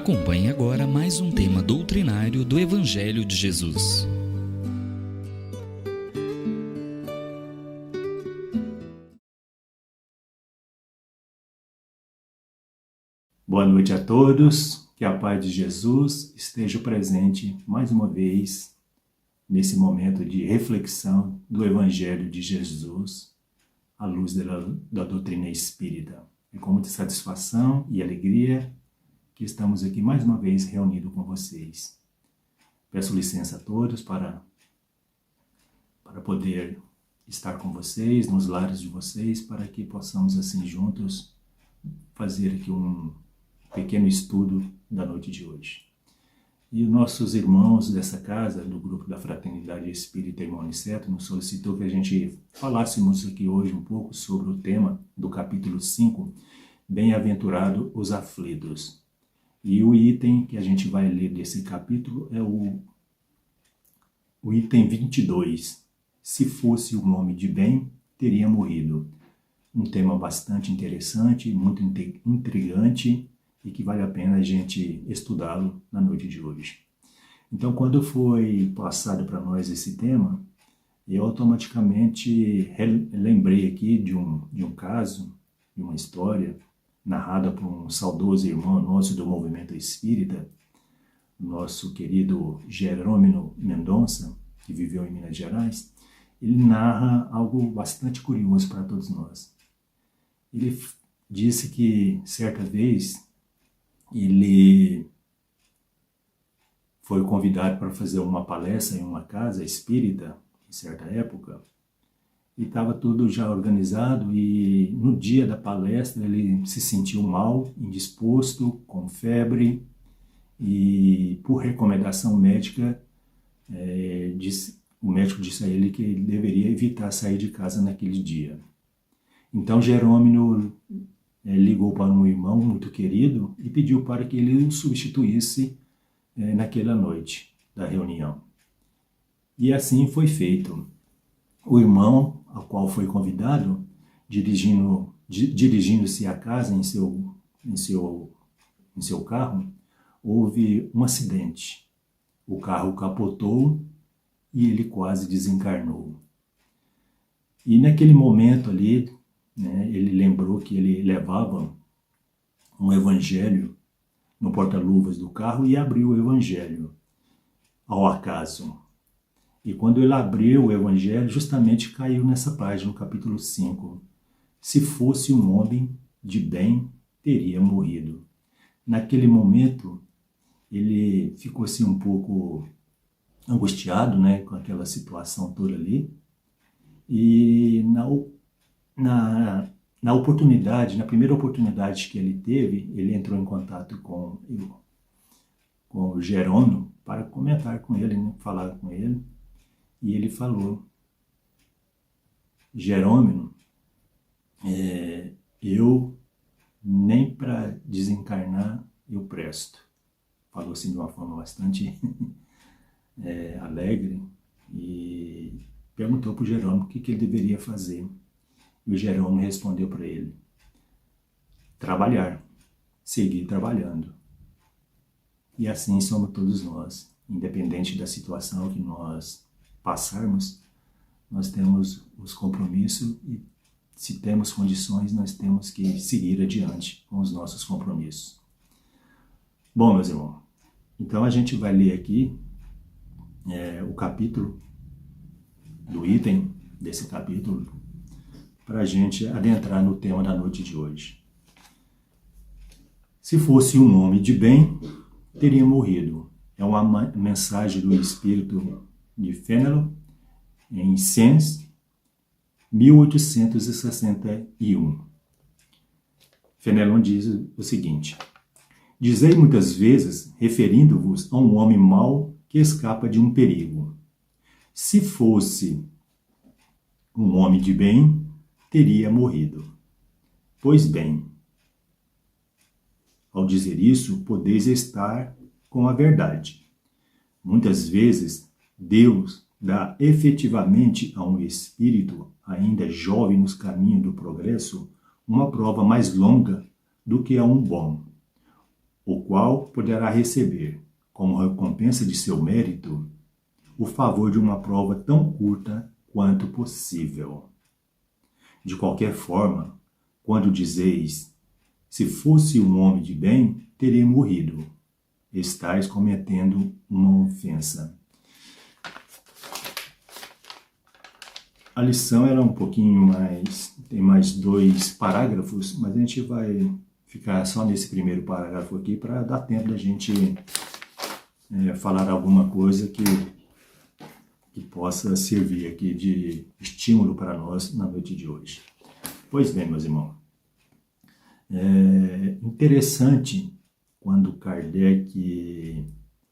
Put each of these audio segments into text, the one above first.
Acompanhe agora mais um tema doutrinário do Evangelho de Jesus. Boa noite a todos, que a paz de Jesus esteja presente mais uma vez nesse momento de reflexão do Evangelho de Jesus à luz da doutrina espírita. É com muita satisfação e alegria que estamos aqui mais uma vez reunidos com vocês. Peço licença a todos para poder estar com vocês, nos lares de vocês, para que possamos assim juntos fazer aqui um pequeno estudo da noite de hoje. E nossos irmãos dessa casa, do grupo da Fraternidade Espírita Irmão Aniceto, nos solicitou que a gente falássemos aqui hoje um pouco sobre o tema do capítulo 5, Bem-aventurado os aflitos. E o item que a gente vai ler desse capítulo é o item 22. Se fosse um homem de bem, teria morrido. Um tema bastante interessante, muito intrigante e que vale a pena a gente estudá-lo na noite de hoje. Então, quando foi passado para nós esse tema, eu automaticamente lembrei aqui de um caso, de uma história, narrada por um saudoso irmão nosso do movimento espírita, nosso querido Jerônimo Mendonça, que viveu em Minas Gerais. Ele narra algo bastante curioso para todos nós. Ele disse que, certa vez, ele foi convidado para fazer uma palestra em uma casa espírita, em certa época, e estava tudo já organizado, e no dia da palestra ele se sentiu mal, indisposto, com febre, e por recomendação médica, o médico disse a ele que ele deveria evitar sair de casa naquele dia. Então Jerônimo ligou para um irmão muito querido e pediu para que ele o substituísse naquela noite da reunião. E assim foi feito. O irmão, ao qual foi convidado, dirigindo-se à casa em seu carro, houve um acidente. O carro capotou e ele quase desencarnou. E naquele momento ali, ele lembrou que ele levava um evangelho no porta-luvas do carro e abriu o evangelho ao acaso. E quando ele abriu o evangelho, justamente caiu nessa página, no capítulo 5. Se fosse um homem de bem, teria morrido. Naquele momento, ele ficou assim um pouco angustiado, com aquela situação toda ali. E na oportunidade, na primeira oportunidade que ele teve, ele entrou em contato com o Jerônimo para comentar com ele, falar com ele. E ele falou: Jerônimo, eu nem para desencarnar eu presto. Falou assim de uma forma bastante alegre e perguntou para o Jerônimo o que ele deveria fazer. E o Jerônimo respondeu para ele: trabalhar, seguir trabalhando. E assim somos todos nós, independente da situação que nós passarmos, nós temos os compromissos e, se temos condições, nós temos que seguir adiante com os nossos compromissos. Bom, meus irmãos, então a gente vai ler aqui o capítulo, do item desse capítulo, para a gente adentrar no tema da noite de hoje. Se fosse um homem de bem, teria morrido. É uma mensagem do Espírito de Fénelon, em Sens, 1861. Fénelon diz o seguinte: dizei muitas vezes, referindo-vos a um homem mau que escapa de um perigo. Se fosse um homem de bem, teria morrido. Pois bem, ao dizer isso, podeis estar com a verdade. Muitas vezes, Deus dá efetivamente a um espírito ainda jovem nos caminhos do progresso uma prova mais longa do que a um bom, o qual poderá receber, como recompensa de seu mérito, o favor de uma prova tão curta quanto possível. De qualquer forma, quando dizeis, se fosse um homem de bem, teria morrido, estais cometendo uma ofensa. A lição era um pouquinho mais, tem mais 2 parágrafos, mas a gente vai ficar só nesse primeiro parágrafo aqui para dar tempo da gente falar alguma coisa que possa servir aqui de estímulo para nós na noite de hoje. Pois bem, meus irmãos, é interessante quando Kardec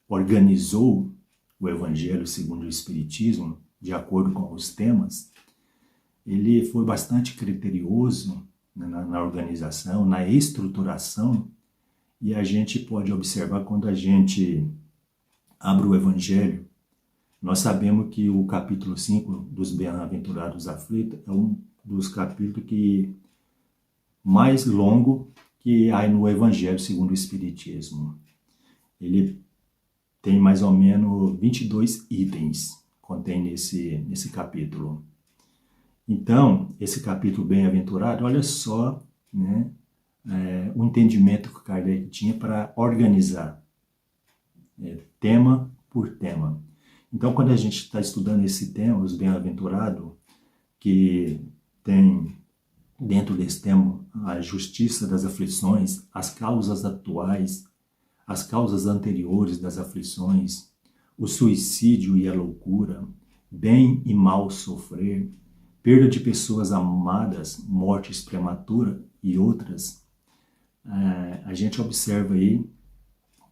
organizou o Evangelho segundo o Espiritismo, de acordo com os temas, ele foi bastante criterioso na organização, na estruturação, e a gente pode observar quando a gente abre o Evangelho, nós sabemos que o capítulo 5 dos Bem-aventurados Aflitos é um dos capítulos que mais longo que há no Evangelho segundo o Espiritismo. Ele tem mais ou menos 22 itens, contém nesse capítulo. Então, esse capítulo Bem-aventurado, olha só, né, o entendimento que o Kardec tinha para organizar tema por tema. Então, quando a gente está estudando esse tema, os Bem-aventurados, que tem dentro desse tema a justiça das aflições, as causas atuais, as causas anteriores das aflições, o suicídio e a loucura, bem e mal sofrer, perda de pessoas amadas, mortes prematura e outras, a gente observa aí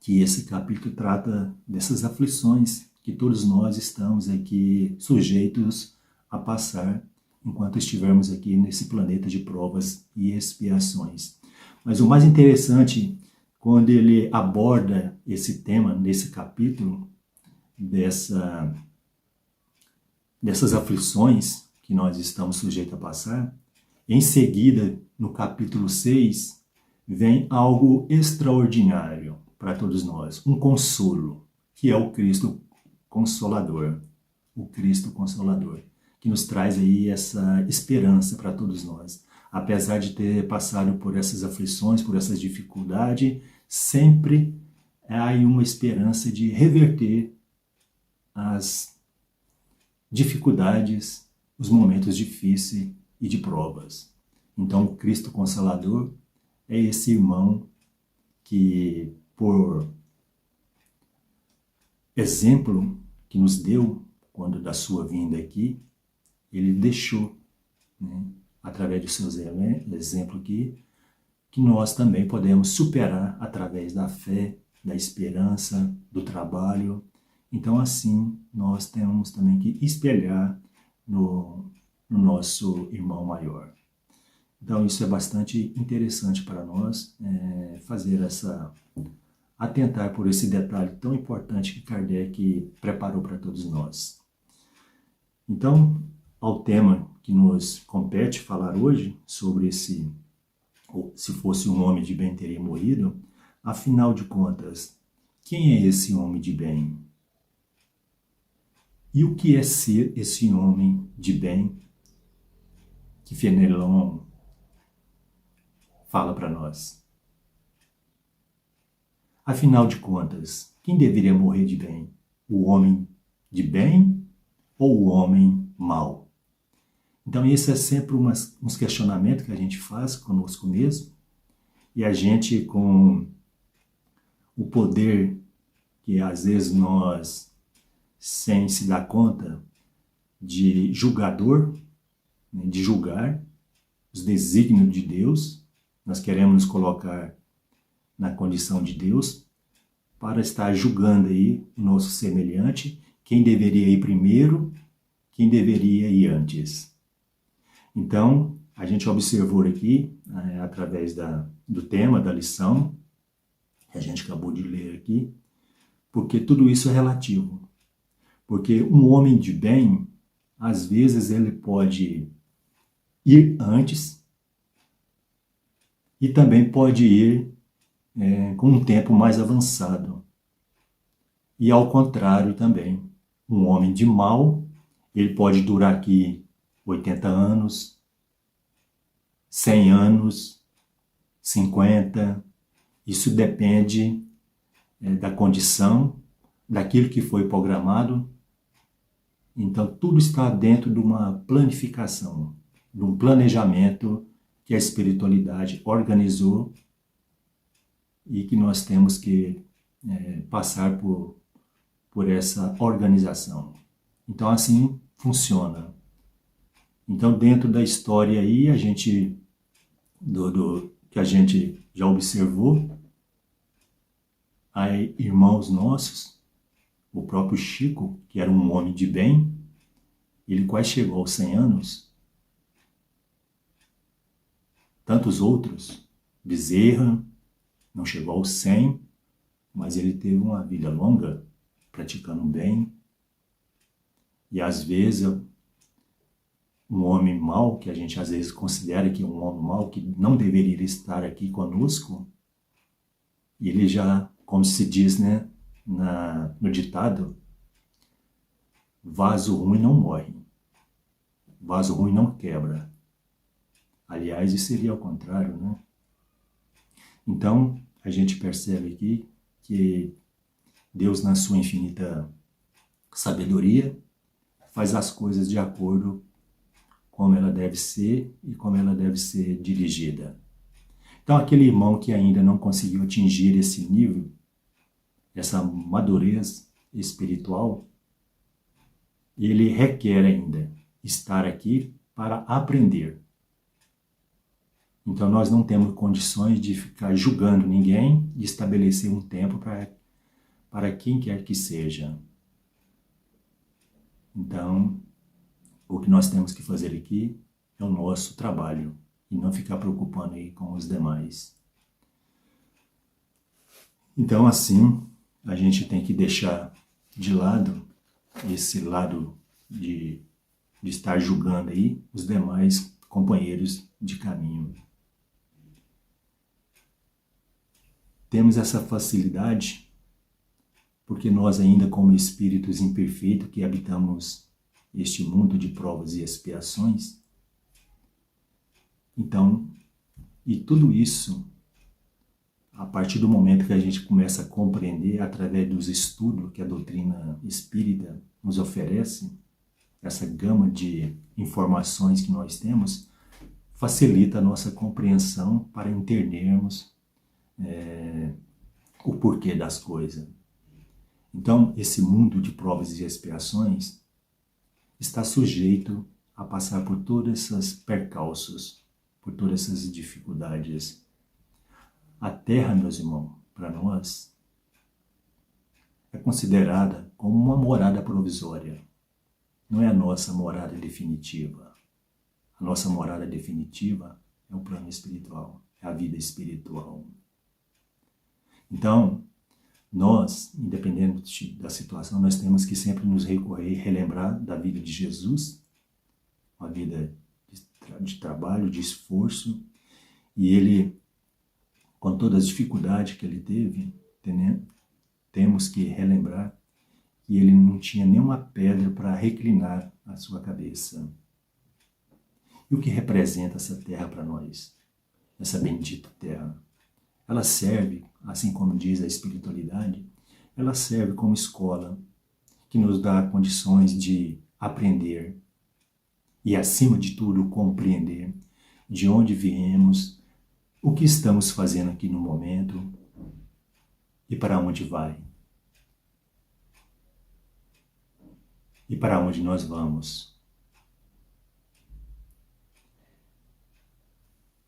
que esse capítulo trata dessas aflições que todos nós estamos aqui sujeitos a passar enquanto estivermos aqui nesse planeta de provas e expiações. Mas o mais interessante, quando ele aborda esse tema nesse capítulo, dessas aflições que nós estamos sujeitos a passar, em seguida, no capítulo 6, vem algo extraordinário para todos nós, um consolo, que é o Cristo Consolador, o Cristo Consolador, que nos traz aí essa esperança para todos nós. Apesar de ter passado por essas aflições, por essas dificuldades, sempre há aí uma esperança de reverter as dificuldades, os momentos difíceis e de provas. Então, o Cristo Consolador é esse irmão que, por exemplo que nos deu quando da sua vinda aqui, ele deixou, né, através dos seus exemplos aqui, que nós também podemos superar através da fé, da esperança, do trabalho. Então, assim, nós temos também que espelhar no nosso irmão maior. Então, isso é bastante interessante para nós, fazer atentar por esse detalhe tão importante que Kardec preparou para todos nós. Então, ao tema que nos compete falar hoje, sobre se fosse um homem de bem teria morrido, afinal de contas, quem é esse homem de bem? E o que é ser esse homem de bem que Fenelon fala para nós? Afinal de contas, quem deveria morrer de bem? O homem de bem ou o homem mau? Então, esse é sempre uns questionamentos que a gente faz conosco mesmo, e a gente, com o poder que às vezes nós, sem se dar conta, de julgador, né, de julgar os desígnios de Deus, nós queremos nos colocar na condição de Deus para estar julgando aí o nosso semelhante, quem deveria ir primeiro, quem deveria ir antes. Então, a gente observou aqui, através do tema da lição, que a gente acabou de ler aqui, porque tudo isso é relativo. Porque um homem de bem, às vezes ele pode ir antes e também pode ir com um tempo mais avançado. E ao contrário também, um homem de mal, ele pode durar aqui 80 anos, 100 anos, 50. Isso depende da condição, daquilo que foi programado. Então, tudo está dentro de uma planificação, de um planejamento que a espiritualidade organizou e que nós temos que passar por essa organização. Então, assim funciona. Então, dentro da história aí, a gente, que a gente já observou, aí, irmãos nossos, o próprio Chico, que era um homem de bem, ele quase chegou aos 100 anos. Tantos outros, Bezerra, não chegou aos 100, mas ele teve uma vida longa, praticando bem. E às vezes, um homem mau, que a gente às vezes considera que é um homem mau, que não deveria estar aqui conosco, e ele já, como se diz, né, no ditado, vaso ruim não morre, vaso ruim não quebra. Aliás, isso seria ao contrário, né? Então, a gente percebe aqui que Deus, na sua infinita sabedoria, faz as coisas de acordo como ela deve ser e como ela deve ser dirigida. Então, aquele irmão que ainda não conseguiu atingir esse nível, essa madurez espiritual, ele requer ainda estar aqui para aprender. Então, nós não temos condições de ficar julgando ninguém e estabelecer um tempo para quem quer que seja. Então, o que nós temos que fazer aqui é o nosso trabalho e não ficar preocupando aí com os demais. Então, assim, a gente tem que deixar de lado esse lado de estar julgando aí os demais companheiros de caminho. Temos essa facilidade porque nós ainda, como espíritos imperfeitos que habitamos este mundo de provas e expiações, então, e tudo isso, a partir do momento que a gente começa a compreender através dos estudos que a doutrina espírita nos oferece, essa gama de informações que nós temos, facilita a nossa compreensão para entendermos o porquê das coisas. Então, esse mundo de provas e expiações está sujeito a passar por todos esses percalços, por todas essas dificuldades. A Terra, meus irmãos, para nós, é considerada como uma morada provisória. Não é a nossa morada definitiva. A nossa morada definitiva é o plano espiritual, é a vida espiritual. Então, nós, independente da situação, nós temos que sempre nos recorrer e relembrar da vida de Jesus, uma vida de trabalho, de esforço, e ele, com todas as dificuldades que ele teve, temos que relembrar que ele não tinha nenhuma pedra para reclinar a sua cabeça. E o que representa essa terra para nós? Essa bendita terra? Ela serve, assim como diz a espiritualidade, ela serve como escola que nos dá condições de aprender e, acima de tudo, compreender de onde viemos, o que estamos fazendo aqui no momento e para onde vai. E para onde nós vamos.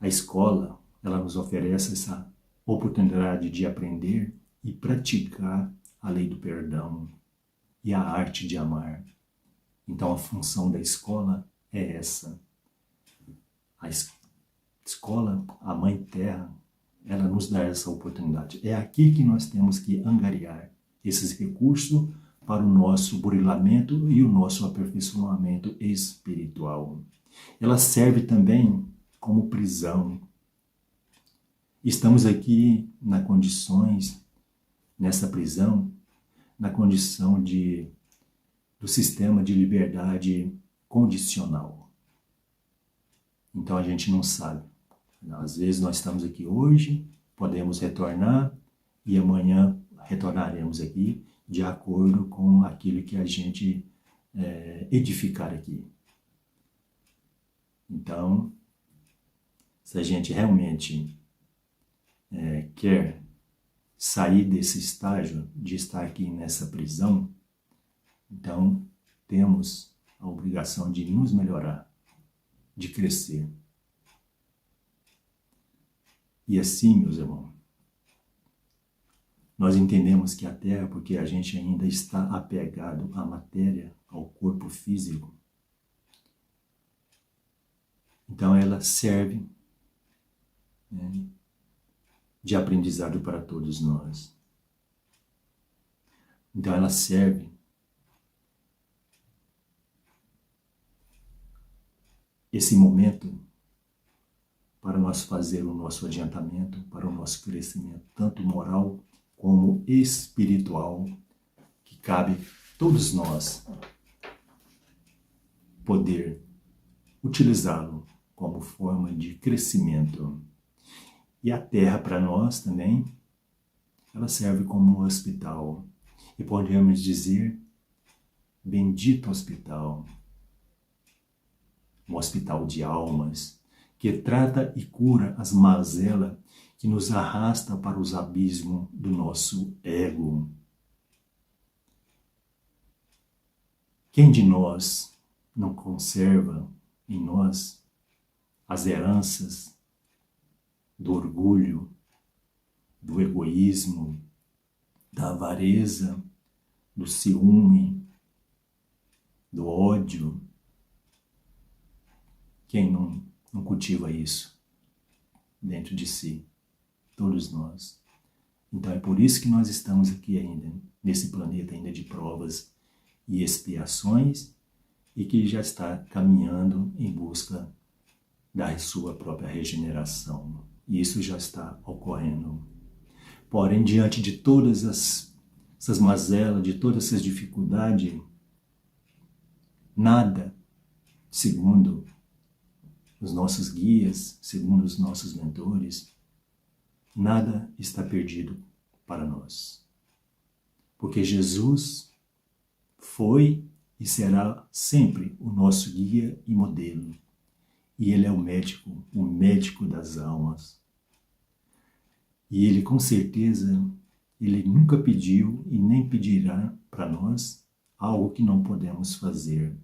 A escola, ela nos oferece essa oportunidade de aprender e praticar a lei do perdão e a arte de amar. Então a função da escola é essa. A escola, a Mãe Terra, ela nos dá essa oportunidade. É aqui que nós temos que angariar esses recursos para o nosso burilamento e o nosso aperfeiçoamento espiritual. Ela serve também como prisão. Estamos aqui nessa prisão, na condição do sistema de liberdade condicional. Então a gente não sabe. Às vezes nós estamos aqui hoje, podemos retornar e amanhã retornaremos aqui de acordo com aquilo que a gente edificar aqui. Então, se a gente realmente quer sair desse estágio de estar aqui nessa prisão, então temos a obrigação de nos melhorar, de crescer. E assim, meus irmãos, nós entendemos que a Terra, porque a gente ainda está apegado à matéria, ao corpo físico, então ela serve de aprendizado para todos nós. Então ela serve esse momento para nós fazer o nosso adiantamento, para o nosso crescimento, tanto moral como espiritual, que cabe todos nós poder utilizá-lo como forma de crescimento. E a Terra, para nós também, ela serve como um hospital. E podemos dizer, bendito hospital, um hospital de almas, que trata e cura as mazelas que nos arrasta para os abismos do nosso ego. Quem de nós não conserva em nós as heranças do orgulho, do egoísmo, da avareza, do ciúme, do ódio? Quem não cultiva isso dentro de si? Todos nós. Então é por isso que nós estamos aqui ainda, nesse planeta ainda de provas e expiações, e que já está caminhando em busca da sua própria regeneração. E isso já está ocorrendo. Porém, diante de todas essas mazelas, de todas essas dificuldades, nada, segundo os nossos guias, segundo os nossos mentores, nada está perdido para nós. Porque Jesus foi e será sempre o nosso guia e modelo. E Ele é o médico das almas. E Ele, com certeza, Ele nunca pediu e nem pedirá para nós algo que não podemos fazer.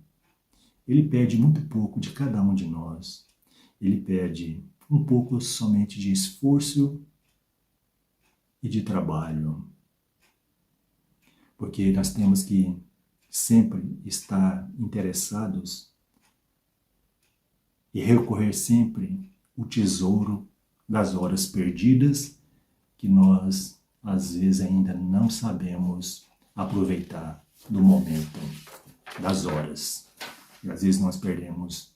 Ele pede muito pouco de cada um de nós. Ele pede um pouco somente de esforço e de trabalho. Porque nós temos que sempre estar interessados e recorrer sempre o tesouro das horas perdidas que nós, às vezes, ainda não sabemos aproveitar do momento, das horas. E às vezes nós perdemos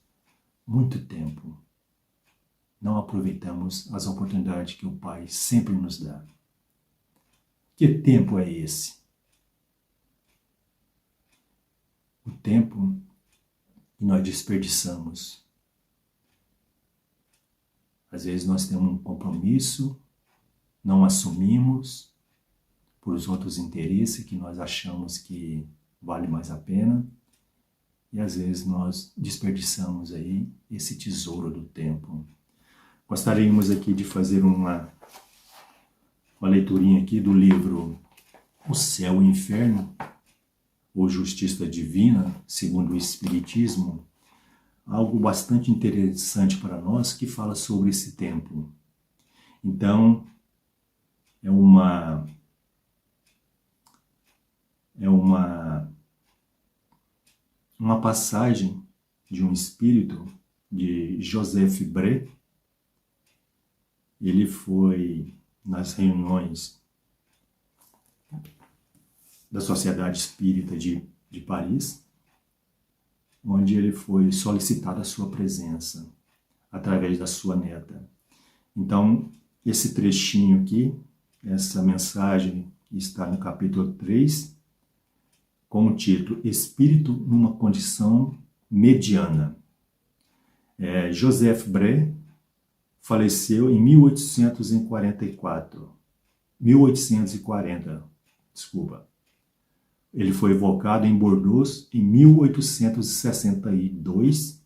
muito tempo. Não aproveitamos as oportunidades que o Pai sempre nos dá. Que tempo é esse? O tempo que nós desperdiçamos. Às vezes nós temos um compromisso, não assumimos por os outros interesses que nós achamos que vale mais a pena. E às vezes nós desperdiçamos aí esse tesouro do tempo. Gostaríamos aqui de fazer uma leiturinha aqui do livro O Céu e o Inferno, ou Justiça Divina, segundo o Espiritismo, algo bastante interessante para nós que fala sobre esse tempo. Então, é uma passagem de um espírito de Joseph Bré. Ele foi nas reuniões da Sociedade Espírita de Paris, onde ele foi solicitado a sua presença através da sua neta. Então, esse trechinho aqui, essa mensagem está no capítulo 3, com o título Espírito numa condição mediana. Joseph Bré faleceu em 1840. Ele foi evocado em Bordeaux em 1862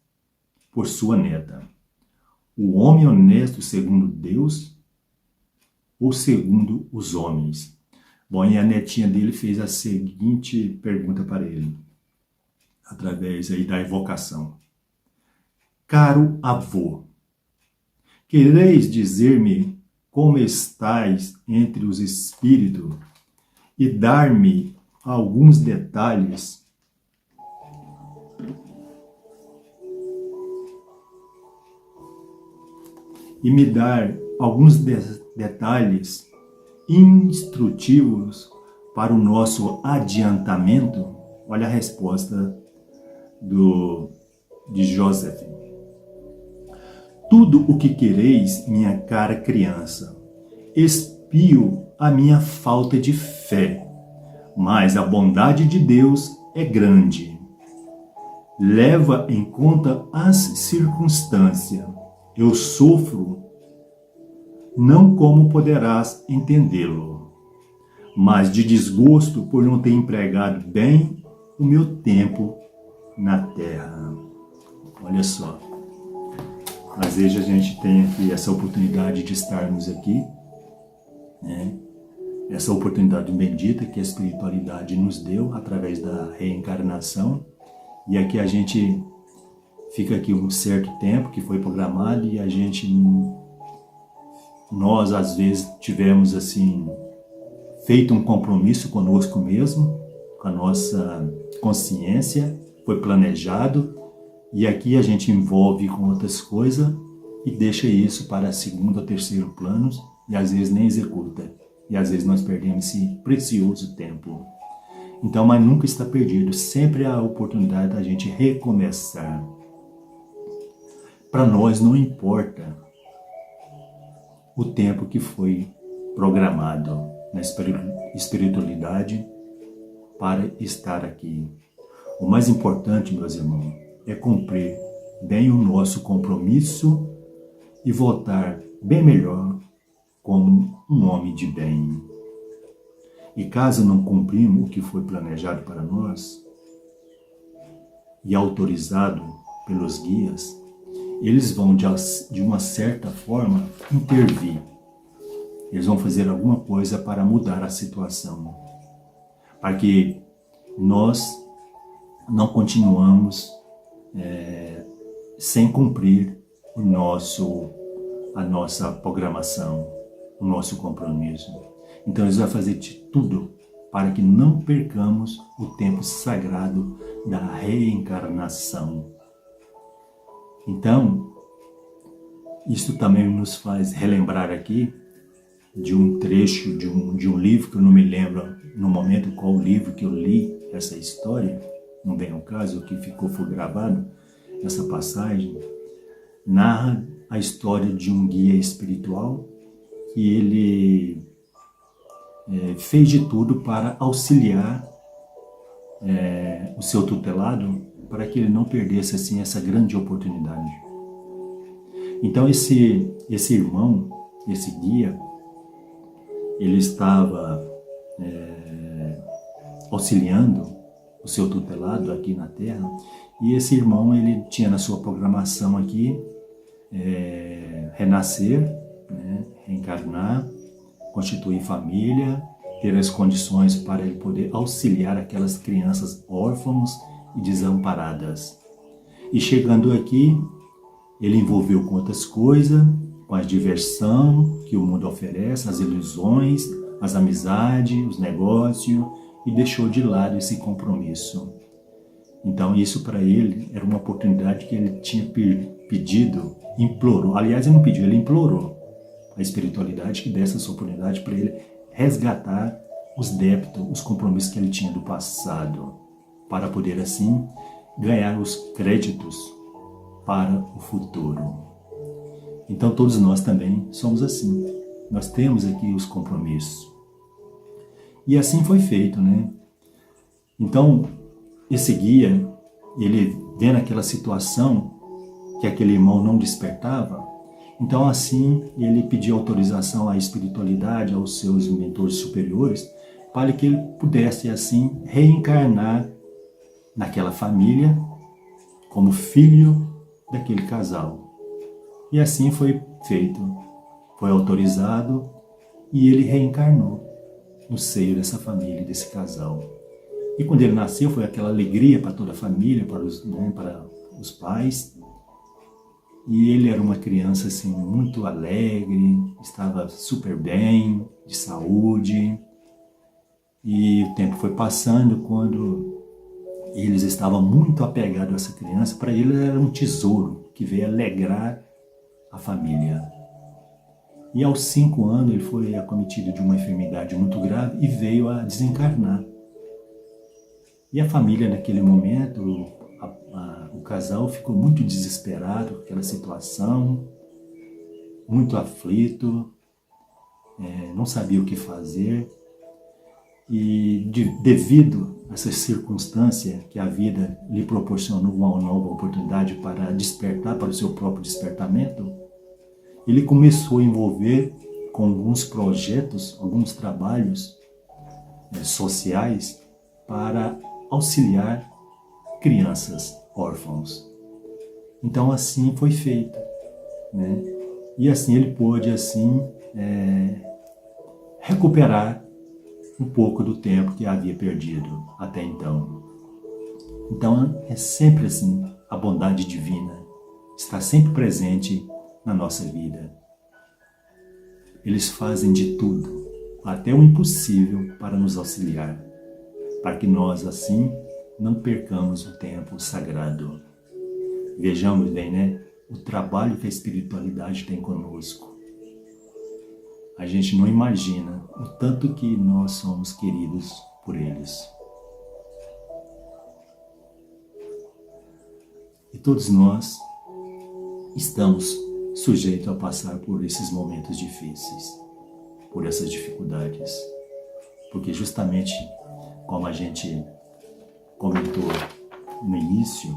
por sua neta. O homem honesto segundo Deus ou segundo os homens? Bom, e a netinha dele fez a seguinte pergunta para ele, através aí da evocação. Caro avô, quereis dizer-me como estais entre os espíritos e dar-me alguns detalhes e me dar alguns detalhes instrutivos para o nosso adiantamento? Olha a resposta de Joseph. Tudo o que quereis, minha cara criança, espio a minha falta de fé, mas a bondade de Deus é grande. Leva em conta as circunstâncias. Eu sofro, não como poderás entendê-lo, mas de desgosto por não ter empregado bem o meu tempo na terra. Olha só, às vezes a gente tem aqui essa oportunidade de estarmos aqui, né? Essa oportunidade bendita que a espiritualidade nos deu através da reencarnação, e aqui a gente fica aqui um certo tempo que foi programado e nós às vezes tivemos assim feito um compromisso conosco mesmo, com a nossa consciência, foi planejado, e aqui a gente envolve com outras coisas e deixa isso para segundo ou terceiro planos e às vezes nem executa, e às vezes nós perdemos esse precioso tempo. Então, mas nunca está perdido, sempre há a oportunidade da gente recomeçar. Para nós não importa o tempo que foi programado na espiritualidade para estar aqui. O mais importante, meus irmãos, é cumprir bem o nosso compromisso e voltar bem melhor como um homem de bem. E caso não cumprimos o que foi planejado para nós e autorizado pelos guias, eles vão de uma certa forma intervir. Eles vão fazer alguma coisa para mudar a situação, para que nós não continuamos sem cumprir a nossa programação, o nosso compromisso. Então eles vão fazer de tudo para que não percamos o tempo sagrado da reencarnação. Então, isso também nos faz relembrar aqui de um trecho de um livro, que eu não me lembro no momento qual livro que eu li essa história, não vem ao caso, o que foi gravado, essa passagem, narra a história de um guia espiritual que ele fez de tudo para auxiliar o seu tutelado para que ele não perdesse assim essa grande oportunidade. Então esse irmão, esse guia, ele estava auxiliando o seu tutelado aqui na Terra, e esse irmão ele tinha na sua programação aqui renascer, né, reencarnar, constituir família, ter as condições para ele poder auxiliar aquelas crianças órfãos e desamparadas. E chegando aqui, ele envolveu com outras coisas, com a diversão que o mundo oferece, as ilusões, as amizades, os negócios, e deixou de lado esse compromisso. Então isso para ele era uma oportunidade que ele tinha pedido, implorou. Aliás, ele não pediu, ele implorou a espiritualidade que desse essa oportunidade para ele resgatar os débitos, os compromissos que ele tinha do passado, para poder assim ganhar os créditos para o futuro. Então todos nós também somos assim. nós temos aqui os compromissos. E assim foi feito, né? Então, esse guia, ele vendo aquela situação que aquele irmão não despertava, então assim ele pediu autorização à espiritualidade, aos seus mentores superiores, para que ele pudesse assim reencarnar naquela família como filho daquele casal. E assim foi feito, foi autorizado e ele reencarnou no seio dessa família, desse casal. E quando ele nasceu foi aquela alegria para toda a família, para os pais. E ele era uma criança assim muito alegre, estava super bem, de saúde. E o tempo foi passando, quando eles estavam muito apegados a essa criança, para ele era um tesouro que veio alegrar a família. E aos 5 anos ele foi acometido de uma enfermidade muito grave e veio a desencarnar. E a família naquele momento, o casal ficou muito desesperado com aquela situação, muito aflito, não sabia o que fazer. E devido a essa circunstância que a vida lhe proporcionou uma nova oportunidade para despertar, para o seu próprio despertamento, ele começou a envolver com alguns projetos, alguns trabalhos sociais para auxiliar crianças órfãos. Então assim foi feito, né? E assim ele pôde assim recuperar um pouco do tempo que havia perdido até então. Então é sempre assim, a bondade divina está sempre presente na nossa vida. Eles fazem de tudo, até o impossível, para nos auxiliar, para que nós assim não percamos o tempo sagrado. Vejamos bem, né? O trabalho que a espiritualidade tem conosco. A gente não imagina o tanto que nós somos queridos por eles. E todos nós estamos sujeitos a passar por esses momentos difíceis, por essas dificuldades. Porque justamente, como a gente comentou no início,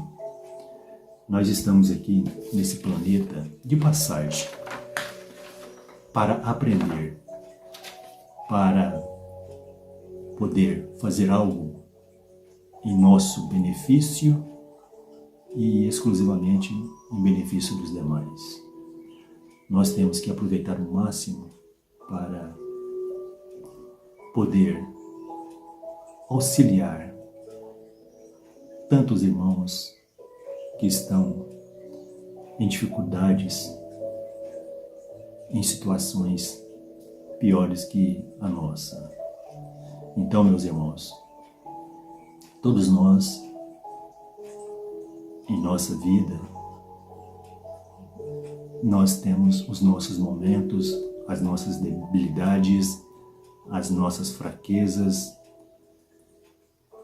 nós estamos aqui nesse planeta de passagem para aprender, para poder fazer algo em nosso benefício e exclusivamente em benefício dos demais. Nós temos que aproveitar o máximo para poder auxiliar tantos irmãos que estão em dificuldades, em situações piores que a nossa. Então, meus irmãos, todos nós, em nossa vida, nós temos os nossos momentos, as nossas debilidades, as nossas fraquezas,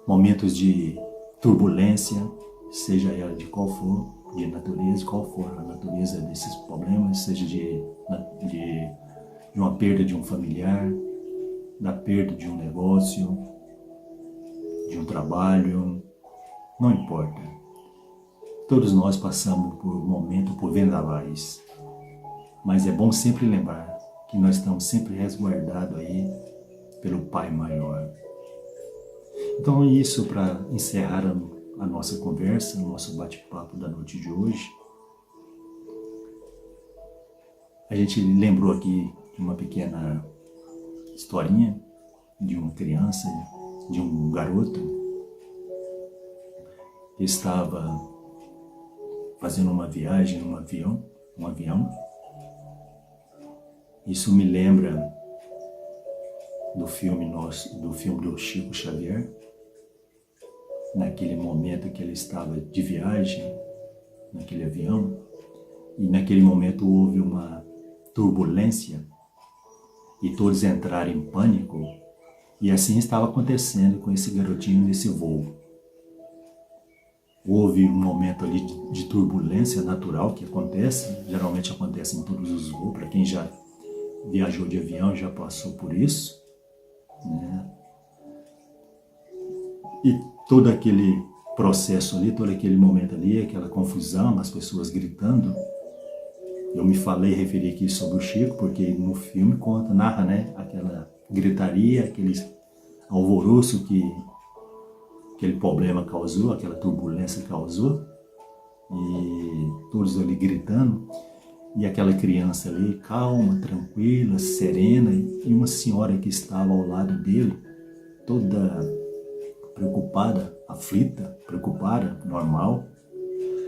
momentos de turbulência, seja ela de qual for, de natureza, qual for a natureza desses problemas, seja de uma perda de um familiar, da perda de um negócio, de um trabalho, não importa. Todos nós passamos por momentos, por vendavais, mas é bom sempre lembrar que nós estamos sempre resguardados aí pelo Pai Maior. Então é isso, para encerrar a nossa conversa, o nosso bate-papo da noite de hoje. A gente lembrou aqui de uma pequena historinha de uma criança, de um garoto que estava fazendo uma viagem num avião. Isso me lembra do filme do Chico Xavier, naquele momento que ele estava de viagem, naquele avião, e naquele momento houve uma turbulência e todos entraram em pânico, e assim estava acontecendo com esse garotinho nesse voo. Houve um momento ali de turbulência natural que acontece, geralmente acontece em todos os voos, para quem já viajou de avião, já passou por isso, né? E todo aquele processo ali, todo aquele momento ali, aquela confusão, as pessoas gritando. Eu me referi aqui sobre o Chico, porque no filme narra, né, aquela gritaria, aquele alvoroço que aquele problema causou, aquela turbulência causou, e todos ali gritando, e aquela criança ali calma, tranquila, serena, e uma senhora que estava ao lado dele, toda preocupada, aflita, preocupada, normal,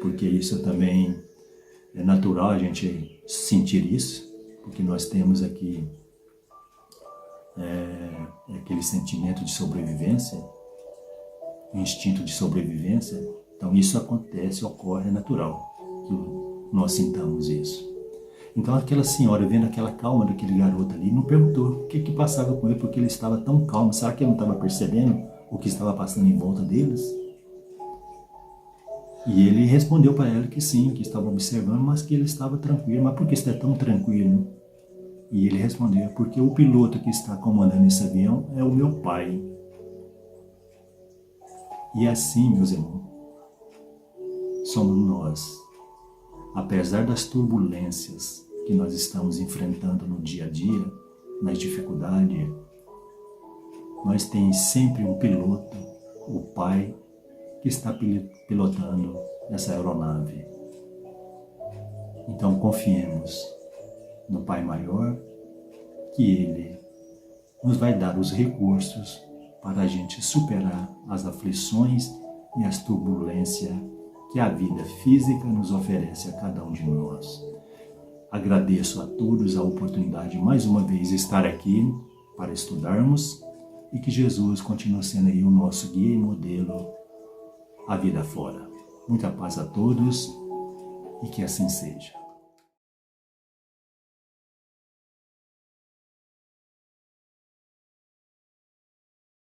porque isso também é natural a gente sentir isso, porque nós temos aqui aquele sentimento de sobrevivência, o instinto de sobrevivência. Então isso acontece, ocorre, é natural que nós sintamos isso. Então aquela senhora, vendo aquela calma daquele garoto ali, não perguntou o que passava com ele, porque ele estava tão calmo. Será que ele não estava percebendo o que estava passando em volta deles? E ele respondeu para ela que sim, que estava observando, mas que ele estava tranquilo. Mas por que está tão tranquilo? E ele respondeu, porque o piloto que está comandando esse avião é o meu pai. E assim, meus irmãos, somos nós. Apesar das turbulências que nós estamos enfrentando no dia a dia, nas dificuldades, nós temos sempre um piloto, o pai, que está pilotando essa aeronave. Então confiemos no Pai Maior, que Ele nos vai dar os recursos para a gente superar as aflições e as turbulências que a vida física nos oferece a cada um de nós. Agradeço a todos a oportunidade de mais uma vez estar aqui para estudarmos, e que Jesus continue sendo aí o nosso guia e modelo a vida fora. Muita paz a todos e que assim seja.